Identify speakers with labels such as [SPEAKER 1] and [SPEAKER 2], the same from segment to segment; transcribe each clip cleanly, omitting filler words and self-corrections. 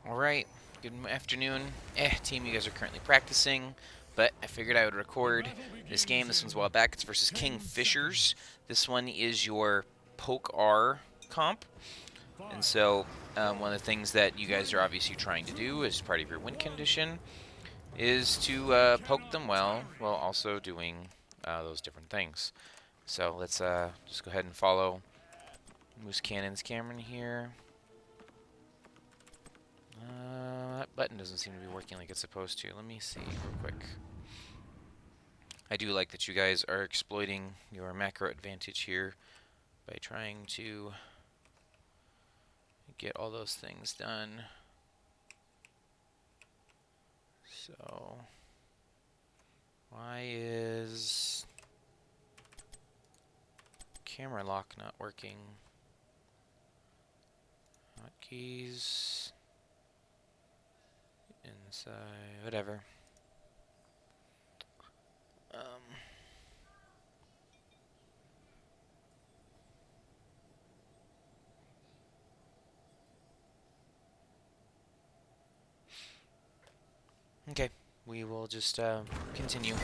[SPEAKER 1] Alright, good afternoon. Team, you guys are currently practicing, but I figured I would record this game. This one's a while back. It's versus Kingfishers. This one is your Poke R comp. And so, one of the things that you guys are obviously trying to do as part of your win condition is to poke them well, while also doing those different things. So let's just go ahead and follow Moose Cannon's Cameron here. That button doesn't seem to be working like it's supposed to. Let me see real quick. I do like that you guys are exploiting your macro advantage here by trying to get all those things done. So, why is camera lock not working? Hotkeys. Inside, whatever. Okay, we will just continue.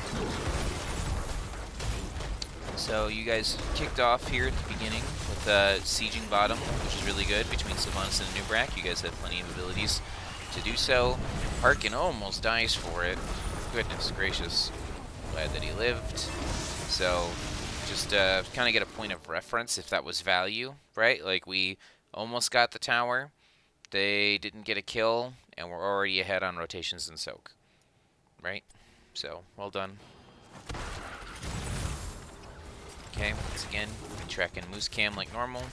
[SPEAKER 1] So you guys kicked off here at the beginning with sieging bottom, which is really good between Sylvanas and Nubrak. You guys have plenty of abilities to do so. Harkin almost dies for it. Goodness gracious. Glad that he lived. So just kind of get a point of reference if that was value, right? Like we almost got the tower. They didn't get a kill, and we're already ahead on rotations and soak, right? So, well done. Okay, once again, we track in Moose Cam like normal.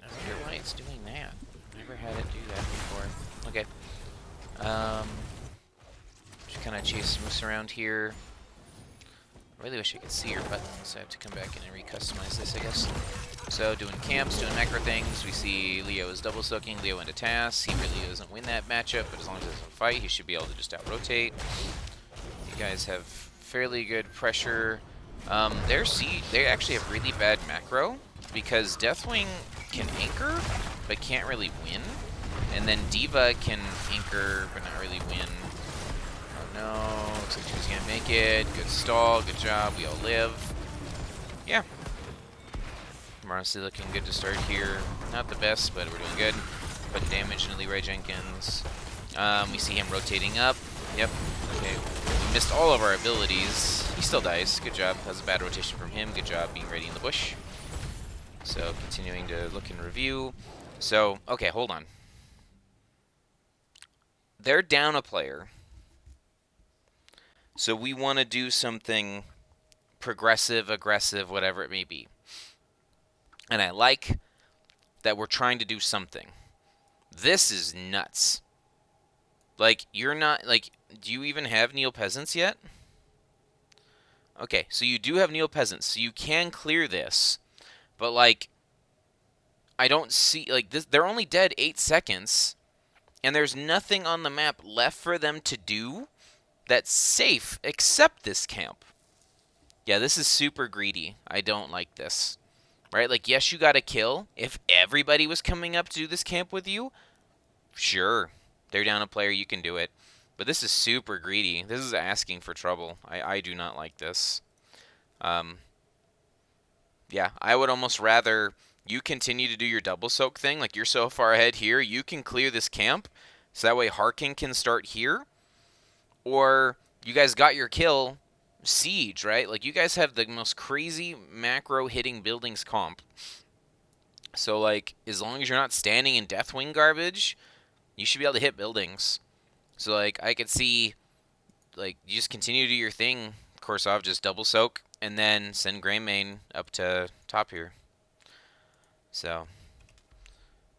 [SPEAKER 1] I wonder why it's doing that. Never had it do that before. Okay. Just kind of chase Moose around here. I really wish I could see her buttons, so I have to come back in and re-customize this, I guess. So, doing camps, doing macro things. We see Leo is double soaking. Leo into Tass. He really doesn't win that matchup, but as long as he doesn't fight, he should be able to just out-rotate. You guys have fairly good pressure. They actually have really bad macro, because Deathwing can anchor, but can't really win. And then Diva can anchor, but not really win. No, looks like she's gonna make it. Good stall, good job, we all live. Yeah. We're honestly looking good to start here. Not the best, but we're doing good. Putting damage into Leroy Jenkins. We see him rotating up. Yep. Okay. We missed all of our abilities. He still dies. Good job. That was a bad rotation from him. Good job being ready in the bush. So, continuing to look and review. So, okay, hold on. They're down a player. So we want to do something progressive, aggressive, whatever it may be. And I like that we're trying to do something. This is nuts. Like, you're not, like, do you even have Neo Peasants yet? Okay, so you do have Neo Peasants, so you can clear this. But, like, I don't see, like, this. They're only dead 8 seconds. And there's nothing on the map left for them to do that's safe except this camp. Yeah, this is super greedy. I don't like this. Right? Like, yes, you got a kill. If everybody was coming up to do this camp with you, sure. They're down a player, you can do it. But this is super greedy. This is asking for trouble. I do not like this. Yeah, I would almost rather you continue to do your double soak thing. Like, you're so far ahead here, you can clear this camp. So that way Harkin can start here. Or you guys got your kill, siege, right? Like, you guys have the most crazy macro hitting buildings comp. So, like, as long as you're not standing in Deathwing garbage, you should be able to hit buildings. So, like, I could see, like, you just continue to do your thing, Korsov, just double soak, and then send Greymane up to top here. So,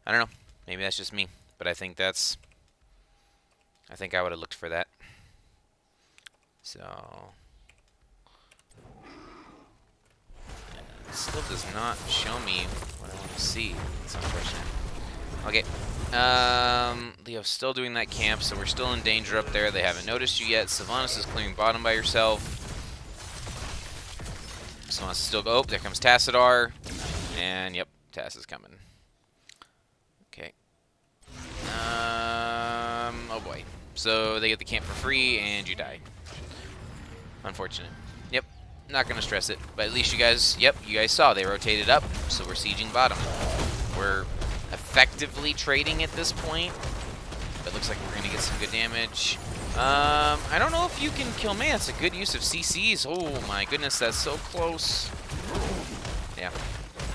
[SPEAKER 1] I don't know. Maybe that's just me, but I think I would have looked for that. So, it still does not show me what I want to see. It's unfortunate. Okay. Leo's still doing that camp, so we're still in danger up there. They haven't noticed you yet. Sylvanas is clearing bottom by herself. Still wants to still go. Oh, there comes Tassadar. And, yep, Tass is coming. Okay. Oh boy. So they get the camp for free, and you die. Unfortunate. Yep, not going to stress it. But at least you guys, yep, you guys saw they rotated up, so we're sieging bottom. We're effectively trading at this point, but looks like we're going to get some good damage. I don't know if you can kill, man, it's a good use of CCs. Oh my goodness, that's so close. Yeah,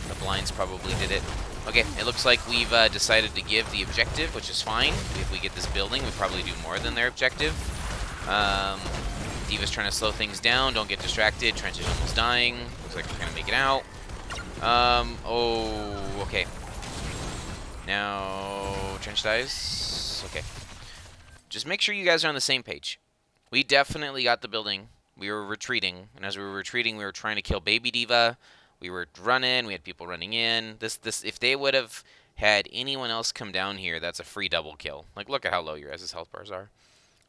[SPEAKER 1] the blinds probably did it. Okay, it looks like we've decided to give the objective, which is fine. If we get this building, we probably do more than their objective. D.Va's trying to slow things down. Don't get distracted. Trench is almost dying. Looks like we're going to make it out. Oh, okay. Now, Trench dies. Okay. Just make sure you guys are on the same page. We definitely got the building. We were retreating. And as we were retreating, we were trying to kill baby D.Va. We were running. We had people running in. If they would have had anyone else come down here, that's a free double kill. Like, look at how low your guys' health bars are.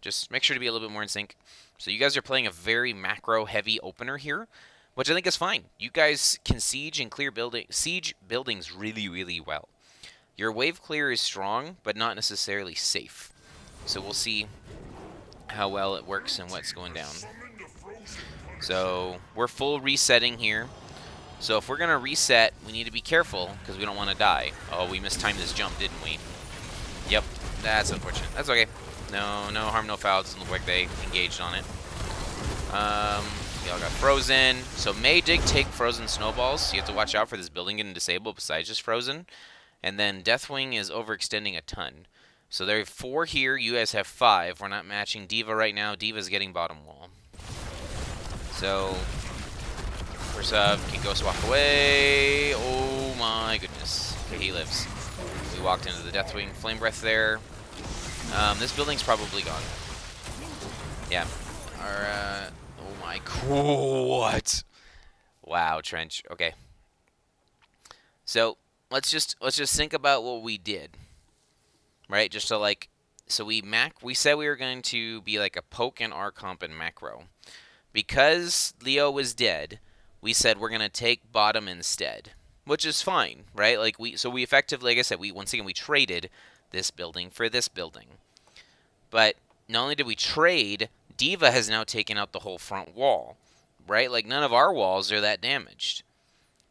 [SPEAKER 1] Just make sure to be a little bit more in sync. So you guys are playing a very macro-heavy opener here, which I think is fine. You guys can siege and clear siege buildings really, really well. Your wave clear is strong, but not necessarily safe. So we'll see how well it works and what's going down. So we're full resetting here. So if we're going to reset, we need to be careful because we don't want to die. Oh, we mistimed this jump, didn't we? Yep, that's unfortunate. That's okay. No harm, no foul. Doesn't look like they engaged on it. Y'all got frozen. So Mei did take frozen snowballs. So you have to watch out for this building getting disabled besides just frozen. And then Deathwing is overextending a ton. So there are 4 here. You guys have 5. We're not matching D.Va right now. D.Va's getting bottom wall. So first up, can Ghost walk away? Oh my goodness. Okay, he lives. We walked into the Deathwing Flame Breath there. This building's probably gone. Yeah. Oh my, what? Wow, Trench. Okay. So let's just think about what we did, right? Just so we said we were going to be like a poke and R-comp and macro. Because Leo was dead, we said we're going to take bottom instead, which is fine, right? So we effectively, like I said, once again we traded this building for this building. But not only did we trade, D.Va has now taken out the whole front wall, right? Like, none of our walls are that damaged.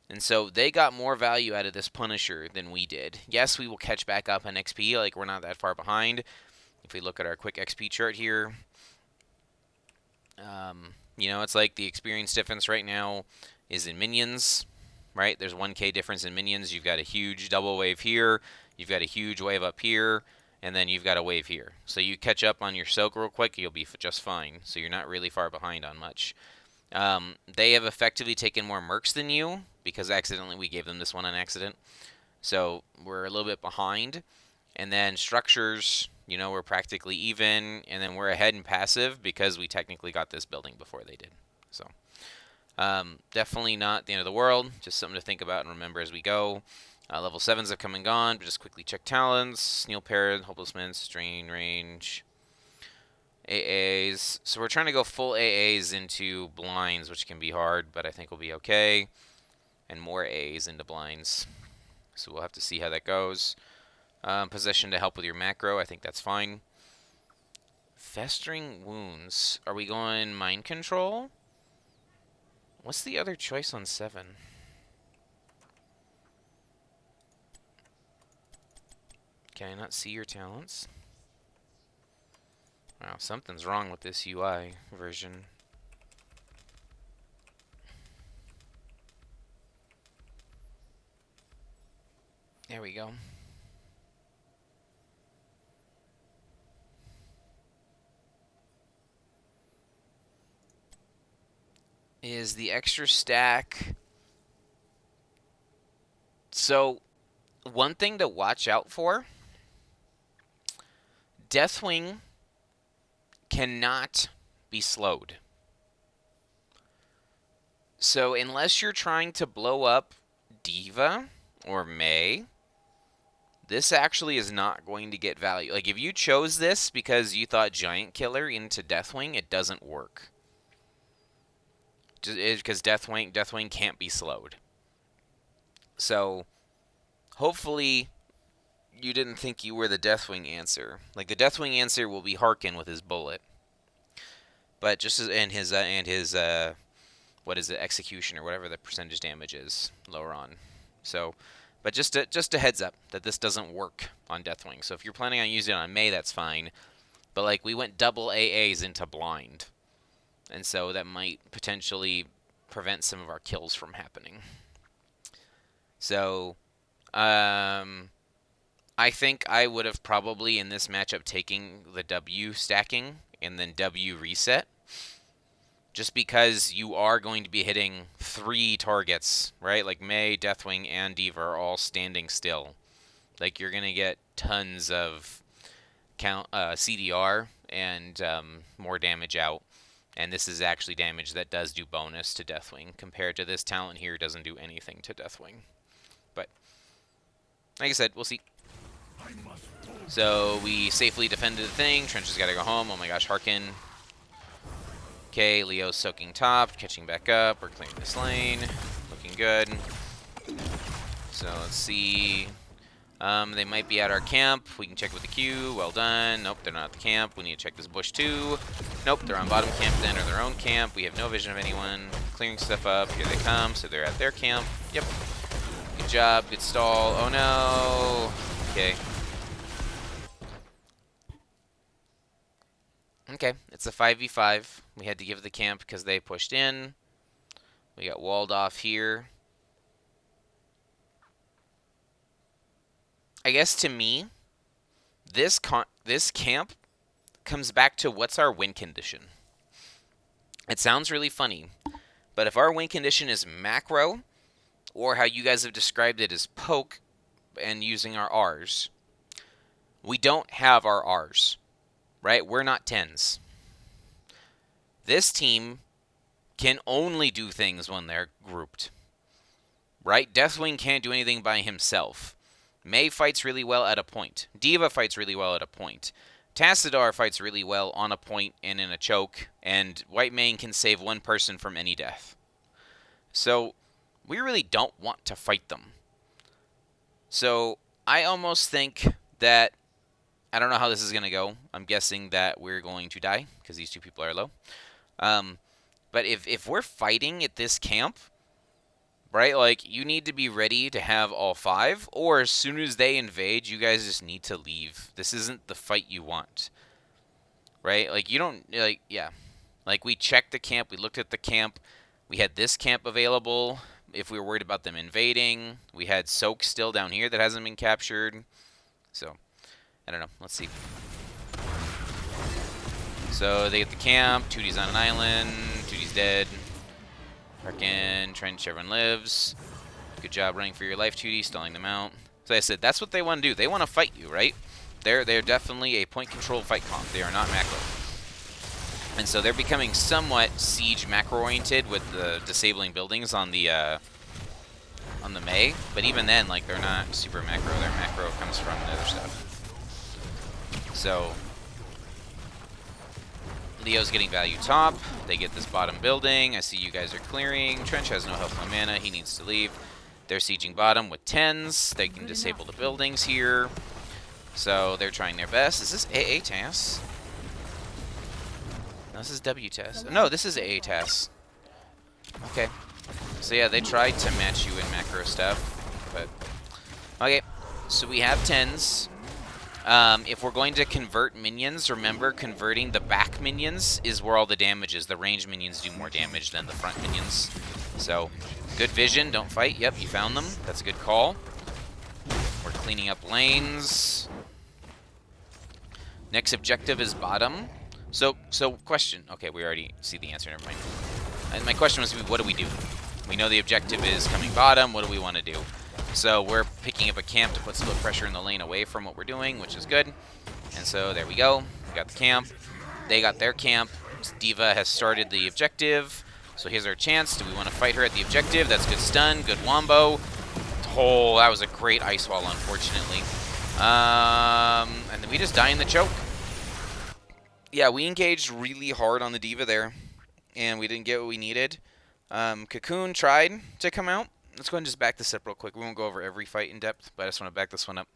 [SPEAKER 1] And so they got more value out of this Punisher than we did. Yes, we will catch back up on XP, like we're not that far behind. If we look at our quick XP chart here, it's like the experience difference right now is in minions, right? There's 1k difference in minions. You've got a huge double wave here. You've got a huge wave up here. And then you've got a wave here. So you catch up on your soak real quick, you'll be just fine. So you're not really far behind on much. They have effectively taken more mercs than you, because accidentally we gave them this one on accident. So we're a little bit behind. And then structures, we're practically even. And then we're ahead in passive because we technically got this building before they did. So definitely not the end of the world. Just something to think about and remember as we go. Level 7s have come and gone, but just quickly check talents. Neil Parrot, Hopeless Mint, Strain Range, AAs. So we're trying to go full AAs into blinds, which can be hard, but I think we'll be okay. And more A's into blinds. So we'll have to see how that goes. Possession to help with your macro, I think that's fine. Festering Wounds. Are we going Mind Control? What's the other choice on 7? Can I not see your talents? Wow, something's wrong with this UI version. There we go. Is the extra stack... So, one thing to watch out for... Deathwing cannot be slowed. So unless you're trying to blow up D.Va or Mei, this actually is not going to get value. Like, if you chose this because you thought Giant Killer into Deathwing, it doesn't work. because Deathwing can't be slowed. So hopefully you didn't think you were the Deathwing answer. Like, the Deathwing answer will be Harkin with his bullet, but just as and his what is it, execution or whatever the percentage damage is lower on. So, but just a heads up that this doesn't work on Deathwing. So if you're planning on using it on Mei, that's fine. But like, we went double AAs into blind, and so that might potentially prevent some of our kills from happening. So, I think I would have probably in this matchup taken the W stacking and then W reset, just because you are going to be hitting 3 targets, right? Like Mei, Deathwing, and D.Va are all standing still. Like, you're going to get tons of CDR and more damage out. And this is actually damage that does do bonus to Deathwing, compared to this talent here doesn't do anything to Deathwing. But, like I said, we'll see. So, we safely defended the thing. Trench has got to go home. Oh my gosh, Harkin. Okay, Leo's soaking top, catching back up. We're clearing this lane. Looking good. So, let's see. They might be at our camp. We can check with the Q. Well done. Nope, they're not at the camp. We need to check this bush too. Nope, they're on bottom camp then, or their own camp. We have no vision of anyone. Clearing stuff up. Here they come. So they're at their camp. Yep. Good job. Good stall. Oh no. Okay. Okay, it's a 5v5. We had to give the camp because they pushed in. We got walled off here. I guess to me, this camp comes back to what's our win condition. It sounds really funny, but if our win condition is macro, or how you guys have described it as poke, and using our Rs, we don't have our Rs, right? We're not 10s. This team can only do things when they're grouped, right? Deathwing can't do anything by himself. Mei fights really well at a point. D.Va fights really well at a point. Tassadar fights really well on a point and in a choke. And White Mane can save one person from any death. So, we really don't want to fight them. So, I almost think that... I don't know how this is going to go. I'm guessing that we're going to die, because these two people are low. But if we're fighting at this camp... right, like, you need to be ready to have all 5, or as soon as they invade, you guys just need to leave. This isn't the fight you want, right? Like, you don't, like, yeah. Like, we checked the camp, we looked at the camp, we had this camp available if we were worried about them invading. We had Soak still down here that hasn't been captured. So, I don't know, let's see. So, they get the camp, 2D's on an island, 2D's dead. Harkin, Trench, everyone lives. Good job running for your life, 2D, stalling them out. So I said, that's what they want to do. They want to fight you, right? They're definitely a point control fight comp. They are not macro. And so they're becoming somewhat siege macro-oriented with the disabling buildings on the Mei. But even then, like, they're not super macro. Their macro comes from the other stuff. So... Leo's getting value top. They get this bottom building. I see you guys are clearing. Trench has no health, no mana. He needs to leave. They're sieging bottom with 10s. They can disable the buildings here. So they're trying their best. Is this AA TAS? No, this is W TAS. No, this is AA TAS. Okay. So yeah, they tried to match you in macro stuff. But okay. So we have 10s. If we're going to convert minions, remember, converting the back minions is where all the damage is. The range minions do more damage than the front minions. So, good vision, don't fight. Yep, you found them. That's a good call. We're cleaning up lanes. Next objective is bottom. So question. Okay, we already see the answer, never mind. And my question was, what do we do? We know the objective is coming bottom, what do we want to do? So we're picking up a camp to put split pressure in the lane away from what we're doing, which is good. And so there we go. We got the camp. They got their camp. D.Va has started the objective. So here's our chance. Do we want to fight her at the objective? That's good stun. Good wombo. Oh, that was a great ice wall, unfortunately. And then we just die in the choke. Yeah, we engaged really hard on the D.Va there. And we didn't get what we needed. Cocoon tried to come out. Let's go ahead and just back this up real quick. We won't go over every fight in depth, but I just want to back this one up.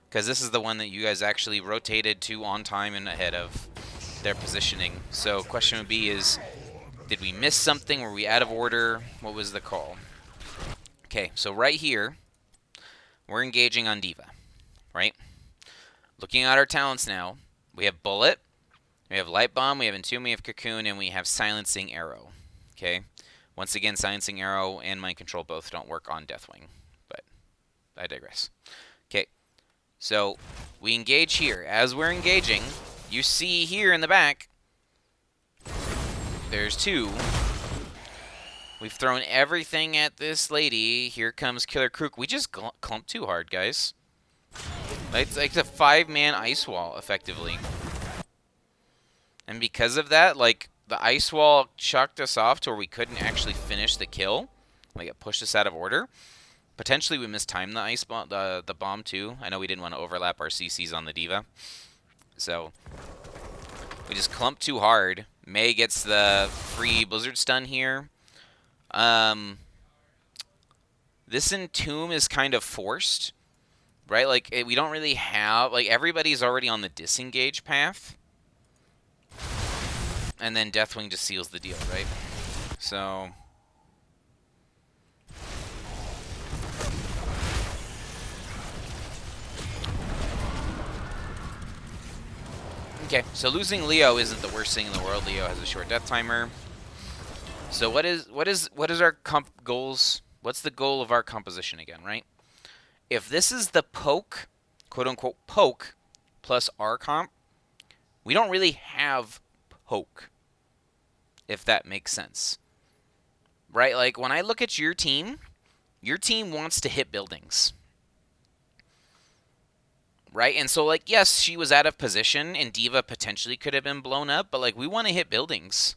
[SPEAKER 1] Because this is the one that you guys actually rotated to on time and ahead of their positioning. So question would be is, did we miss something? Were we out of order? What was the call? Okay, so right here, we're engaging on D.Va, right? Looking at our talents now, we have Bullet, we have Light Bomb, we have Entomb, we have Cocoon, and we have Silencing Arrow, okay? Once again, Silencing Arrow and Mind Control both don't work on Deathwing, but I digress. Okay, so we engage here. As we're engaging, you see here in the back, there's two. We've thrown everything at this lady. Here comes Killer Krook. We just clumped too hard, guys. It's like a 5-man ice wall, effectively. And because of that, like, the ice wall chucked us off to where we couldn't actually finish the kill. Like, it pushed us out of order. Potentially, we mistimed the ice bomb, the bomb, too. I know we didn't want to overlap our CCs on the D.Va. So, we just clumped too hard. Mei gets the free Blizzard stun here. This Entomb is kind of forced, right? Like, we don't really have... Like, everybody's already on the disengage path. And then Deathwing just seals the deal, right? So... Okay, so losing Leo isn't the worst thing in the world. Leo has a short death timer. So what is our goals? What's the goal of our composition again, right? If this is the poke, quote unquote poke, plus our comp, we don't really have poke, if that makes sense. Right? Like when I look at your team wants to hit buildings. Right? And so, like, yes, she was out of position, and D.Va potentially could have been blown up, but, like, we want to hit buildings.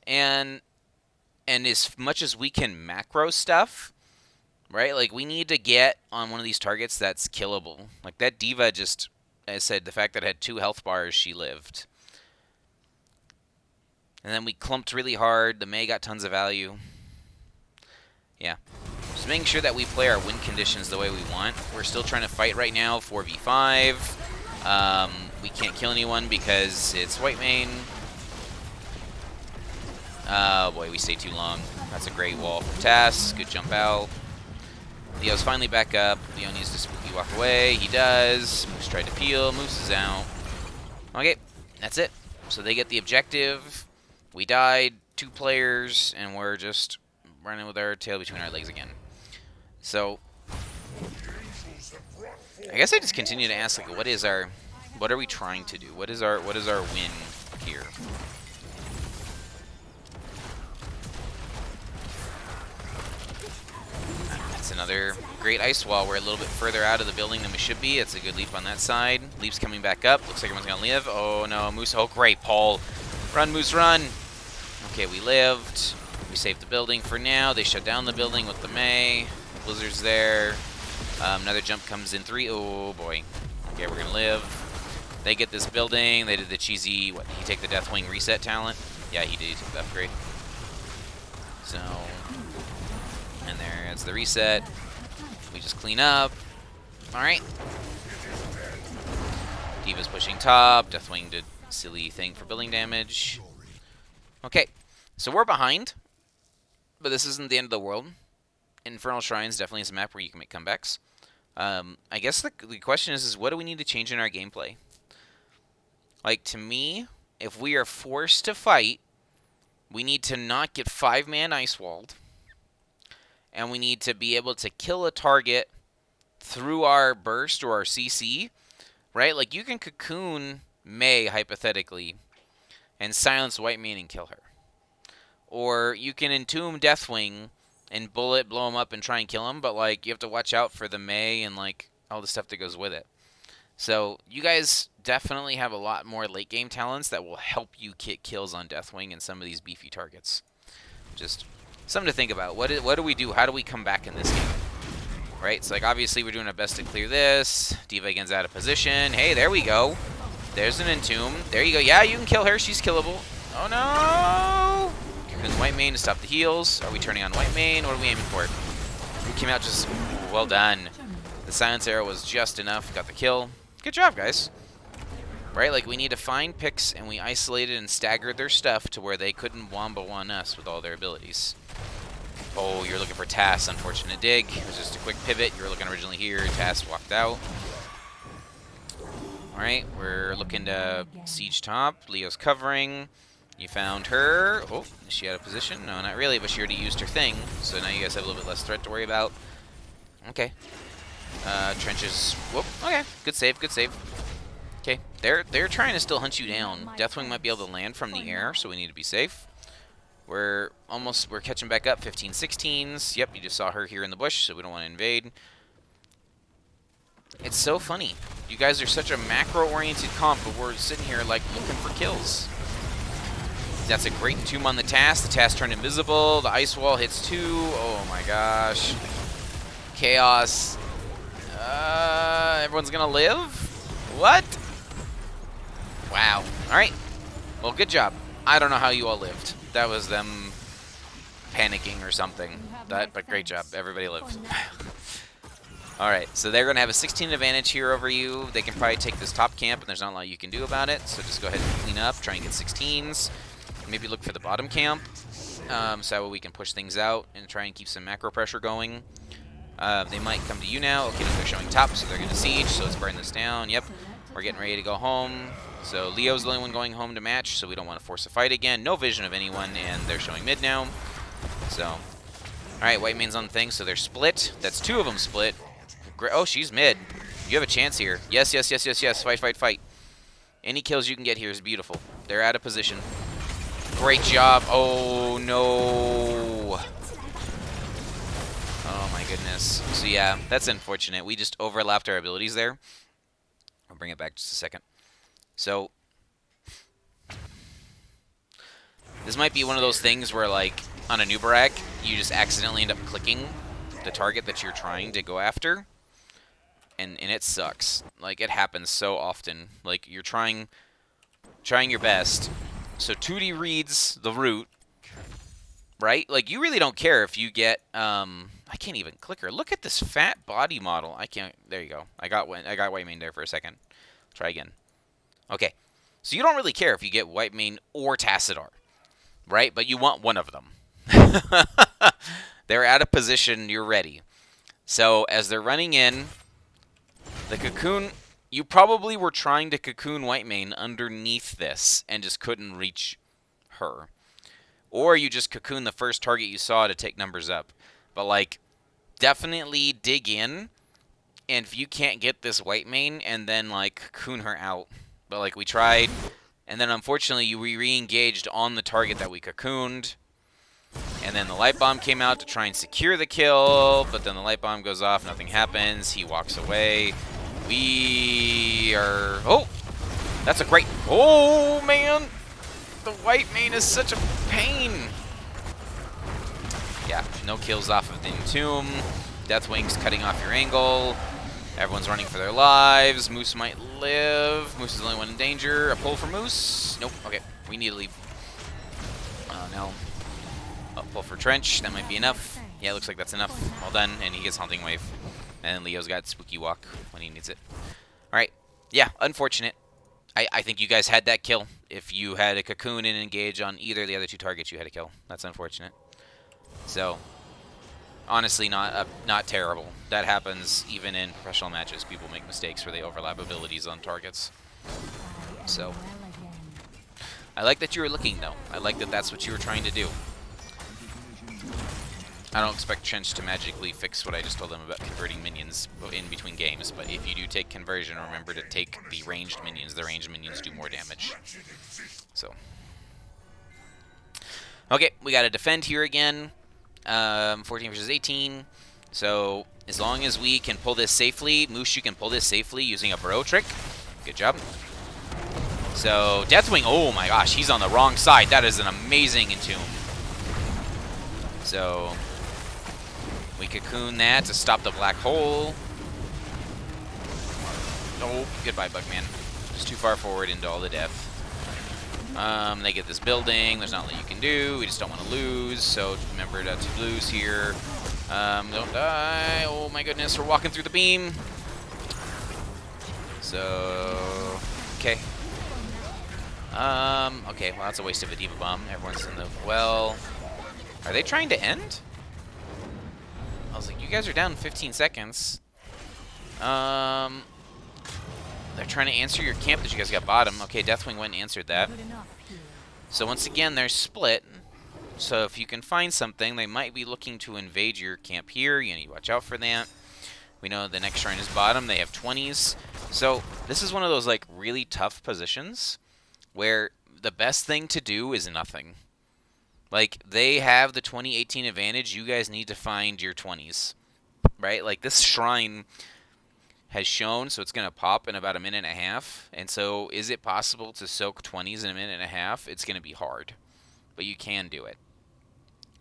[SPEAKER 1] And as much as we can macro stuff, right, like, we need to get on one of these targets that's killable. Like, that D.Va just, as I said, the fact that it had 2 health bars, she lived. And then we clumped really hard. The Mei got tons of value. Yeah. Just making sure that we play our win conditions the way we want. We're still trying to fight right now, 4v5. We can't kill anyone because it's white main. Oh boy, we stay too long. That's a great wall from Tass. Good jump out. Leo's finally back up. Leo needs to spooky walk away. He does. Moose tried to peel. Moose is out. Okay, that's it. So they get the objective. We died, 2 players, and we're just running with our tail between our legs again. So, I guess I just continue to ask, like, what are we trying to do? What is our win here? That's another great ice wall. We're a little bit further out of the building than we should be. It's a good leap on that side. Leap's coming back up. Looks like everyone's gonna live. Oh no, Moose. Oh great, Paul. Run, Moose, run. Okay, we lived. We saved the building for now. They shut down the building with the Mei. Blizzard's there. Another jump comes in 3. Oh, boy. Okay, we're going to live. They get this building. They did the cheesy, what, he take the Deathwing reset talent? Yeah, he did. He took the upgrade. So, and there's the reset. We just clean up. All right. D.Va's pushing top. Deathwing did a silly thing for building damage. Okay, so we're behind. But this isn't the end of the world. Infernal Shrines definitely is a map where you can make comebacks. I guess the question is what do we need to change in our gameplay? Like, to me, if we are forced to fight, we need to not get 5-man ice walled. And we need to be able to kill a target through our burst or our CC. Right? Like, you can cocoon Mei, hypothetically, and silence White Mane and kill her. Or you can entomb Deathwing and Bullet, blow him up and try and kill him, but like you have to watch out for the Mei and like all the stuff that goes with it. So you guys definitely have a lot more late game talents that will help you get kills on Deathwing and some of these beefy targets. Just something to think about. What do we do? How do we come back in this game? Right? So like obviously we're doing our best to clear this. D.Va gets out of position. Hey, there we go. There's an Entomb. There you go. Yeah, you can kill her. She's killable. Oh no! Cocoon white main to stop the heals. Are we turning on white main? What are we aiming for? We came out just... Ooh, well done. The silence arrow was just enough. Got the kill. Good job, guys. Right? Like, we need to find picks, and we isolated and staggered their stuff to where they couldn't wombo-one us with all their abilities. Oh, you're looking for Tass. Unfortunate dig. It was just a quick pivot. You were looking originally here. Tass walked out. Alright, we're looking to siege top. Leo's covering. You found her. Oh, is she out of position? No, not really, but she already used her thing. So now you guys have a little bit less threat to worry about. Okay. Trenches. Whoop. Okay. Good save, good save. Okay. They're trying to still hunt you down. Deathwing might be able to land from the air, so we need to be safe. We're catching back up. 15-16s. Yep, you just saw her here in the bush, so we don't want to invade. It's so funny. You guys are such a macro-oriented comp, but we're sitting here, like, looking for kills. That's a great tomb on the Tass. The Tass turned invisible. The ice wall hits 2. Oh, my gosh. Chaos. Everyone's gonna live? What? Wow. All right. Well, good job. I don't know how you all lived. That was them panicking or something. But great job. Everybody lived. Alright, so they're going to have a 16 advantage here over you. They can probably take this top camp, and there's not a lot you can do about it. So just go ahead and clean up, try and get 16s. Maybe look for the bottom camp, so we can push things out and try and keep some macro pressure going. They might come to you now. Okay, no, they're showing top, so they're going to siege, so let's burn this down. Yep, we're getting ready to go home. So Leo's the only one going home to match, so we don't want to force a fight again. No vision of anyone, and they're showing mid now. So, alright, white main's on the thing, so they're split. That's 2 of them split. Oh, she's mid. You have a chance here. Yes, yes, yes, yes, yes. Fight, fight, fight. Any kills you can get here is beautiful. They're out of position. Great job. Oh, no. Oh, my goodness. So, yeah, that's unfortunate. We just overlapped our abilities there. I'll bring it back just a second. So, this might be one of those things where, like, on a new Barak, you just accidentally end up clicking the target that you're trying to go after. And it sucks. Like, it happens so often. Like, you're trying your best. So 2D reads the route, right? Like, you really don't care if you get, I can't even click her. Look at this fat body model. I can't, there you go. I got white main there for a second. Try again. Okay. So you don't really care if you get white main or Tassadar, right? But you want one of them. They're out of position. You're ready. So as they're running in, the cocoon, you probably were trying to cocoon white main underneath this and just couldn't reach her. Or you just cocoon the first target you saw to take numbers up. But, like, definitely dig in. And if you can't get this white main, and then, like, cocoon her out. But, like, we tried. And then, unfortunately, we re-engaged on the target that we cocooned. And then the light bomb came out to try and secure the kill. But then the light bomb goes off. Nothing happens. He walks away. We are... Oh! That's a great... Oh, man! The white main is such a pain! Yeah, no kills off of the Tomb. Deathwing's cutting off your angle. Everyone's running for their lives. Moose might live. Moose is the only one in danger. A pull for Moose. Nope. Okay, we need to leave. Oh, no. A pull for Trench. That might be enough. Yeah, looks like that's enough. Well done. And he gets Haunting Wave. And Leo's got Spooky Walk when he needs it. Alright. Yeah, unfortunate. I think you guys had that kill. If you had a cocoon and engage on either of the other 2 targets, you had a kill. That's unfortunate. So, honestly, not terrible. That happens even in professional matches. People make mistakes where they overlap abilities on targets. So, I like that you were looking, though. I like that that's what you were trying to do. I don't expect Trench to magically fix what I just told them about converting minions in between games, but if you do take conversion, remember to take the ranged minions. The ranged minions do more damage. So. Okay, we got to defend here again. 14 versus 18. So, as long as we can pull this safely, Moose, you can pull this safely using a Burrow trick. Good job. So, Deathwing, oh my gosh, he's on the wrong side. That is an amazing Entomb. So, we cocoon that to stop the black hole. Oh, goodbye, Bugman. Just too far forward into all the death. They get this building. There's not a lot you can do. We just don't want to lose, so remember not to lose here. Don't die. Oh my goodness, we're walking through the beam. So, okay. Okay, well that's a waste of a Diva Bomb. Everyone's in the well. Are they trying to end? I was like, you guys are down in 15 seconds. They're trying to answer your camp that you guys got bottom. Okay, Deathwing went and answered that. So once again, they're split. So if you can find something, they might be looking to invade your camp here. You need to watch out for that. We know the next shrine is bottom. They have 20s. So this is one of those like really tough positions where the best thing to do is nothing. Like, they have the 2018 advantage. You guys need to find your 20s, right? Like, this shrine has shown, so it's going to pop in about a minute and a half. And so is it possible to soak 20s in a minute and a half? It's going to be hard, but you can do it.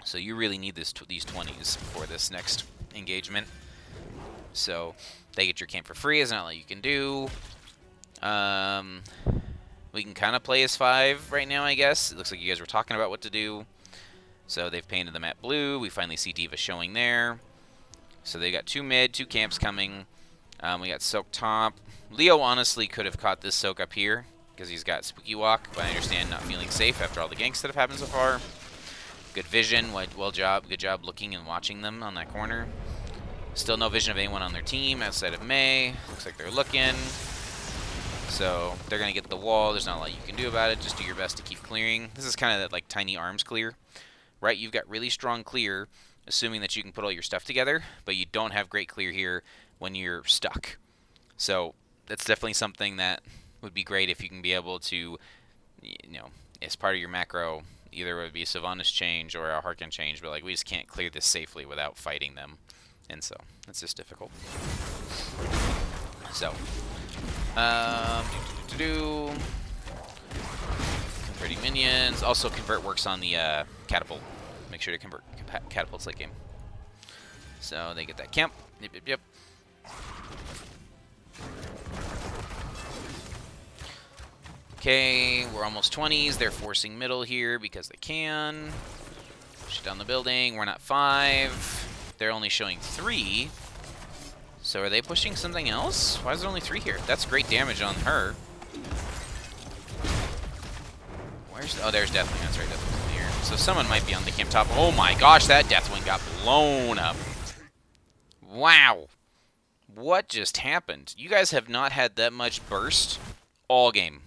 [SPEAKER 1] So you really need these 20s for this next engagement. So they get your camp for free. It's not like you can do. We can kind of play as 5 right now, I guess. It looks like you guys were talking about what to do. So they've painted the map blue. We finally see Diva showing there. So they got 2 mid, 2 camps coming. We got Soak top. Leo honestly could have caught this Soak up here because he's got Spooky Walk, but I understand not feeling safe after all the ganks that have happened so far. Good vision. Good job looking and watching them on that corner. Still no vision of anyone on their team outside of May. Looks like they're looking. So they're going to get the wall. There's not a lot you can do about it. Just do your best to keep clearing. This is kind of that like tiny arms clear. Right, you've got really strong clear, assuming that you can put all your stuff together, but you don't have great clear here when you're stuck. So that's definitely something that would be great if you can be able to, you know, as part of your macro, either it would be a Sylvanas change or a Harkin change, but like we just can't clear this safely without fighting them, and so it's just difficult. So, converting minions. Also, convert works on the catapult. Make sure to convert catapults late game. So they get that camp. Yep. Okay, we're almost 20s. They're forcing middle here because they can. Shut down the building. We're not 5. They're only showing 3. So are they pushing something else? Why is there only 3 here? That's great damage on her. Oh, there's Deathwing. That's right, Deathwing's in here. So someone might be on the camp top. Oh my gosh, that Deathwing got blown up. Wow. What just happened? You guys have not had that much burst all game.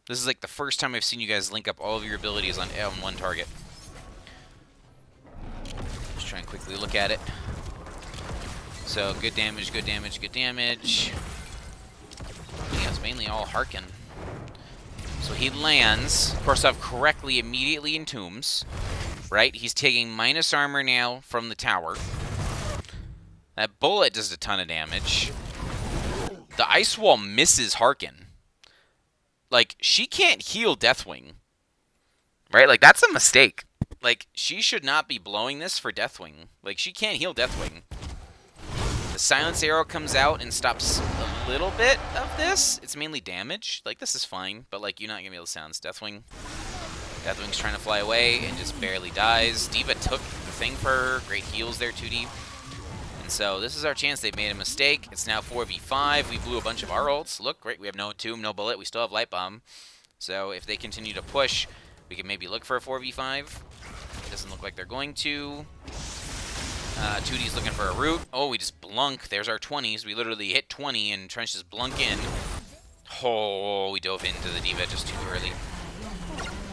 [SPEAKER 1] This is like the first time I've seen you guys link up all of your abilities on one target. Just try and quickly look at it. So, good damage, good damage, good damage. Yeah, it's mainly all Harkin. So he lands, Korsov correctly immediately in Tombs, right? He's taking minus armor now from the tower. That bullet does a ton of damage. The Ice Wall misses Harkin. Like, she can't heal Deathwing, right? Like, that's a mistake. Like, she should not be blowing this for Deathwing. Like, she can't heal Deathwing. The Silence Arrow comes out and stops a little bit of this. It's mainly damage. Like, this is fine, but, like, you're not going to be able to silence Deathwing. Deathwing's trying to fly away and just barely dies. Diva took the thing for her. Great heals there, 2D. And so this is our chance. They've made a mistake. It's now 4v5. We blew a bunch of our ults. Look, great. We have no Tomb, no Bullet. We still have Light Bomb. So if they continue to push, we can maybe look for a 4v5. It doesn't look like they're going to. 2D's looking for a root. Oh, we just blunk. There's our 20s. We literally hit 20 and Trench just blunk in. Oh, we dove into the Diva just too early.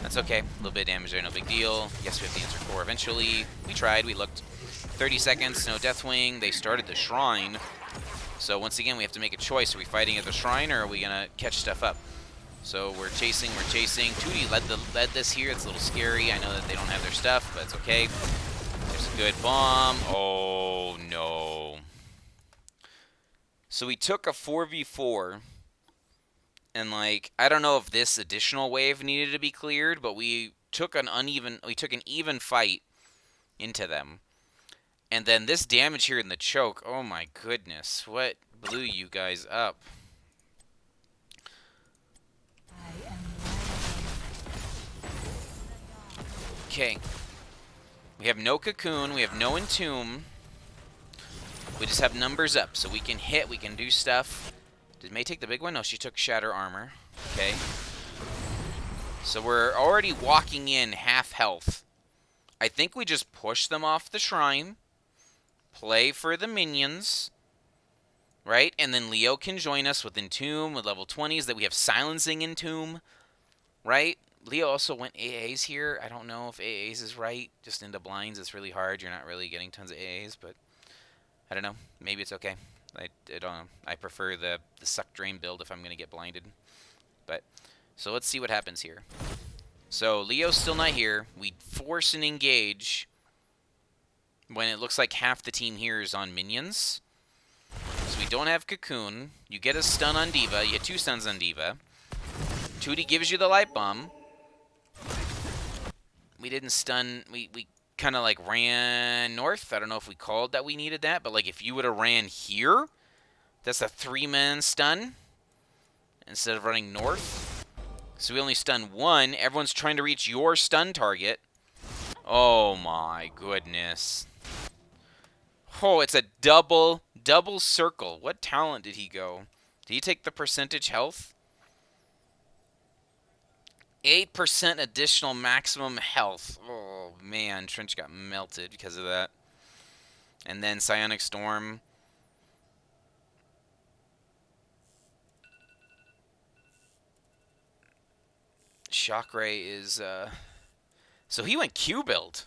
[SPEAKER 1] That's okay. A little bit of damage there, no big deal. Yes, we have the answer core eventually. We tried. We looked. 30 seconds, no Deathwing. They started the Shrine. So once again, we have to make a choice. Are we fighting at the Shrine or are we going to catch stuff up? So we're chasing. 2D led this here. It's a little scary. I know that they don't have their stuff, but it's okay. There's a good bomb. Oh, no. So we took a 4v4. And, like, I don't know if this additional wave needed to be cleared, but we took an even fight into them. And then this damage here in the choke, oh my goodness, what blew you guys up? Okay. We have no Cocoon. We have no Entomb. We just have numbers up, so we can hit. We can do stuff. Did May take the big one? No, she took Shatter Armor. Okay. So we're already walking in half health. I think we just push them off the shrine. Play for the minions. Right? And then Leo can join us with Entomb, with level 20s, that we have Silencing Entomb. Right? Leo also went AAs here. I don't know if AAs is right. Just into blinds, it's really hard. You're not really getting tons of AAs, but I don't know. Maybe it's okay. I don't know. I prefer the Suck Drain build if I'm going to get blinded. But, so let's see what happens here. So Leo's still not here. We force an engage when it looks like half the team here is on minions. So we don't have Cocoon. You get a stun on D.Va. You get 2 stuns on D.Va. 2D gives you the Light Bomb. We didn't stun. We kind of like ran north. I don't know if we called that we needed that, but like if you would have ran here, that's a 3-man stun instead of running north. So we only stun 1. Everyone's trying to reach your stun target. Oh my goodness. Oh, it's a double circle. What talent did he go? Did he take the percentage health? 8% additional maximum health. Oh, man. Trench got melted because of that. And then Psionic Storm. Shock Ray is... So he went Q build.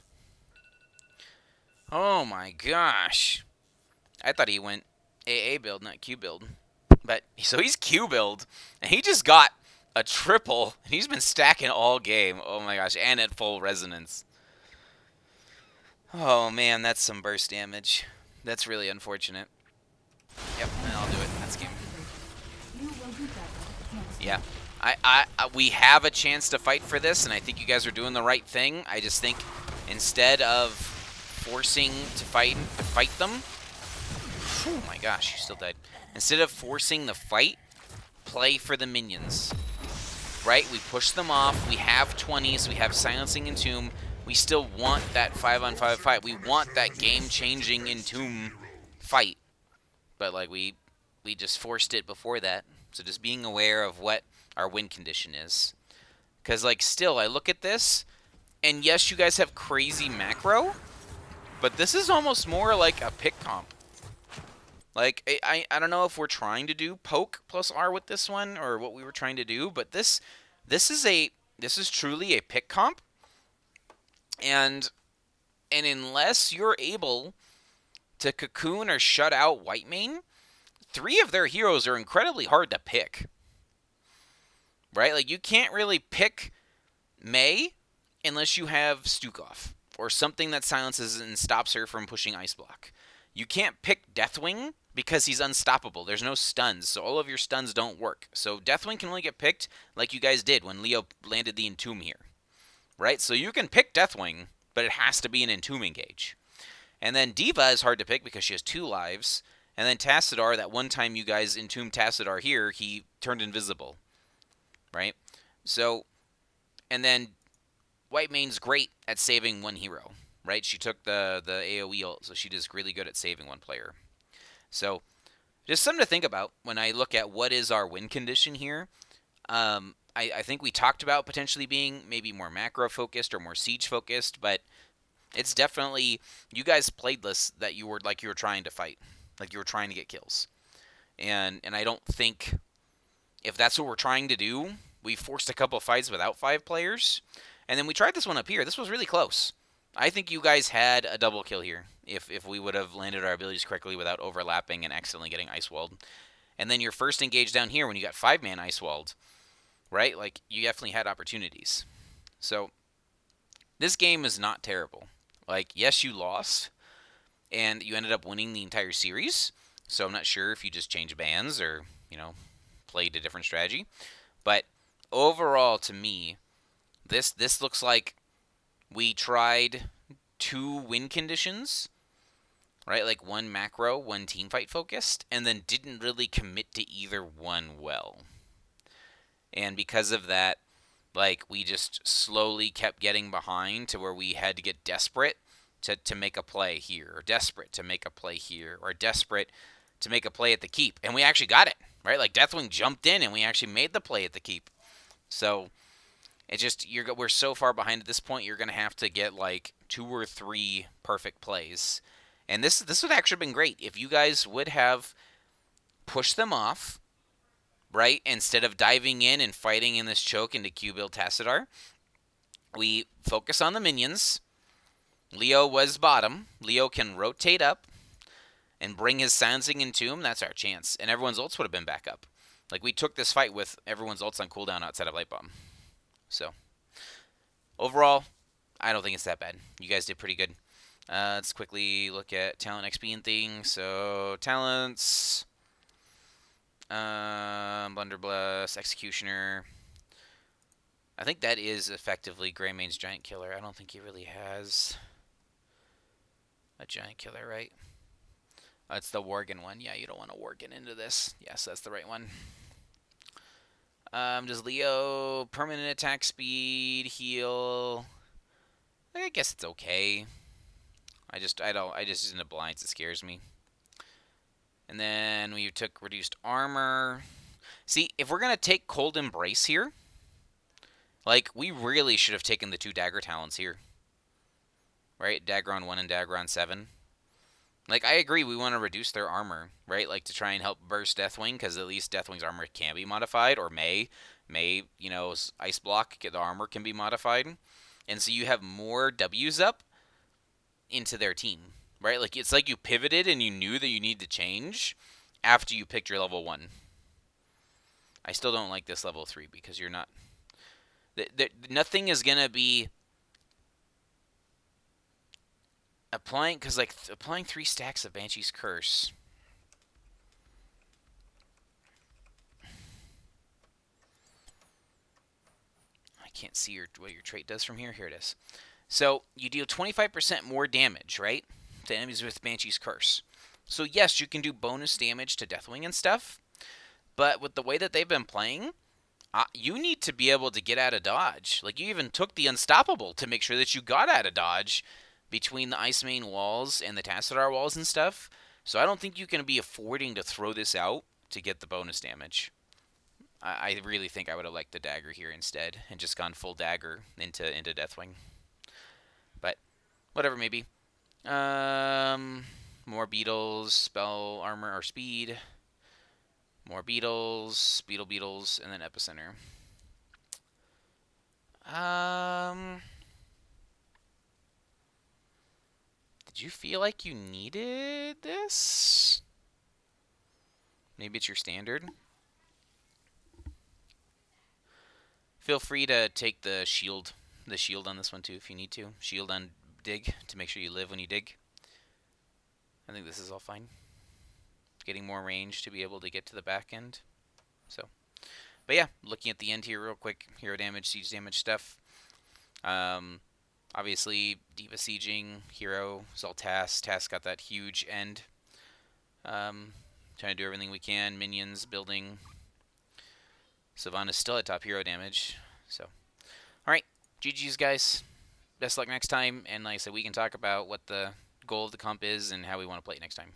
[SPEAKER 1] Oh, my gosh. I thought he went AA build, not Q build. But, so he's Q build. And he just got a triple, and he's been stacking all game. Oh my gosh, and at full resonance. Oh man, that's some burst damage. That's really unfortunate. Yep, I'll do it. That's game. Yeah, we have a chance to fight for this, and I think you guys are doing the right thing. I just think instead of forcing to fight them. Oh my gosh, you still died. Instead of forcing the fight, play for the minions. Right? We push them off. We have 20s. We have Silencing Entomb. We still want that 5-on-5 fight. We want that game-changing Entomb fight. But, like, we just forced it before that. So just being aware of what our win condition is. Because, like, still, I look at this, and yes, you guys have crazy macro, but this is almost more like a pick comp. Like, I don't know if we're trying to do poke plus R with this one or what we were trying to do, but this is truly a pick comp. And unless you're able to Cocoon or shut out white main, 3 of their heroes are incredibly hard to pick. Right? Like, you can't really pick May unless you have Stukov or something that silences and stops her from pushing Ice Block. You can't pick Deathwing because he's unstoppable. There's no stuns, so all of your stuns don't work. So Deathwing can only get picked like you guys did when Leo landed the Entomb here. Right? So you can pick Deathwing, but it has to be an Entomb engage. And then D.Va is hard to pick because she has 2 lives. And then Tassadar, that one time you guys Entombed Tassadar here, he turned invisible. Right? So, and then White Main's great at saving one hero. Right? She took the AoE ult, so she does really good at saving one player. So, just something to think about when I look at what is our win condition here. I think we talked about potentially being maybe more macro-focused or more siege-focused, but it's definitely, you guys played this that you were trying to fight. Like you were trying to get kills. And I don't think, if that's what we're trying to do, we forced a couple of fights without 5 players. And then we tried this one up here. This was really close. I think you guys had a double kill here if we would have landed our abilities correctly without overlapping and accidentally getting ice walled. And then your first engage down here when you got 5-man ice walled, right? Like, you definitely had opportunities. So, this game is not terrible. Like, yes, you lost, and you ended up winning the entire series. So I'm not sure if you just changed bans or, played a different strategy. But overall, to me, this looks like we tried 2 win conditions, right? Like 1 macro, 1 teamfight focused, and then didn't really commit to either one well. And because of that, Like, we just slowly kept getting behind to where we had to get desperate to make a play here, or desperate to make a play here, or desperate to make a play at the keep. And we actually got it, right? Like, Deathwing jumped in and we actually made the play at the keep. So it just we're so far behind at this point. You're gonna have to get like 2 or 3 perfect plays, and this would actually have been great if you guys would have pushed them off, right? Instead of diving in and fighting in this choke into Q-Build Tassadar, we focus on the minions. Leo was bottom. Leo can rotate up and bring his Silencing Entomb. That's our chance, and everyone's ults would have been back up. Like, we took this fight with everyone's ults on cooldown outside of Light Bomb. So overall, I don't think it's that bad. You guys did pretty good. Let's quickly look at talent XP and things. So talents, Blunderbuss, Executioner. I think that is effectively Greymane's Giant Killer. I don't think he really has a Giant Killer, right? That's the Worgen one. Yeah, you don't want to Worgen into this. Yes, that's the right one. Does Leo permanent attack speed, heal? I guess it's okay. I just in the blinds, it scares me. And then we took reduced armor. See, if we're gonna take Cold Embrace here, like, we really should have taken the 2 dagger talents here. Right? Dagger on 1 and dagger on 7. Like, I agree, we want to reduce their armor, right? Like, to try and help burst Deathwing, because at least Deathwing's armor can be modified, or may, you know, Ice Block, the armor can be modified. And so you have more W's up into their team, right? Like, it's like you pivoted and you knew that you need to change after you picked your level 1. I still don't like this level 3, because you're not... nothing is going to be... applying, because, like, applying 3 stacks of Banshee's Curse. I can't see what your trait does from here. Here it is. So, you deal 25% more damage, right? To enemies with Banshee's Curse. So, yes, you can do bonus damage to Deathwing and stuff. But with the way that they've been playing, you need to be able to get out of dodge. Like, you even took the Unstoppable to make sure that you got out of dodge between the Ice Main walls and the Tassadar walls and stuff. So I don't think you can be affording to throw this out to get the bonus damage. I really think I would have liked the dagger here instead and just gone full dagger into Deathwing. But whatever, maybe. More beetles, spell armor or speed. More beetles, beetles, and then epicenter. Did you feel like you needed this? Maybe it's your standard. Feel free to take the shield on this one too if you need to. Shield on dig to make sure you live when you dig. I think this is all fine. Getting more range to be able to get to the back end. So, but yeah, looking at the end here real quick. Hero damage, siege damage stuff. Obviously, Diva sieging, Hero, Zoltas. Tas got that huge end. Trying to do everything we can. Minions, building. Sylvana's still at top hero damage. So, alright. GG's, guys. Best luck next time. And like I said, we can talk about what the goal of the comp is and how we want to play it next time.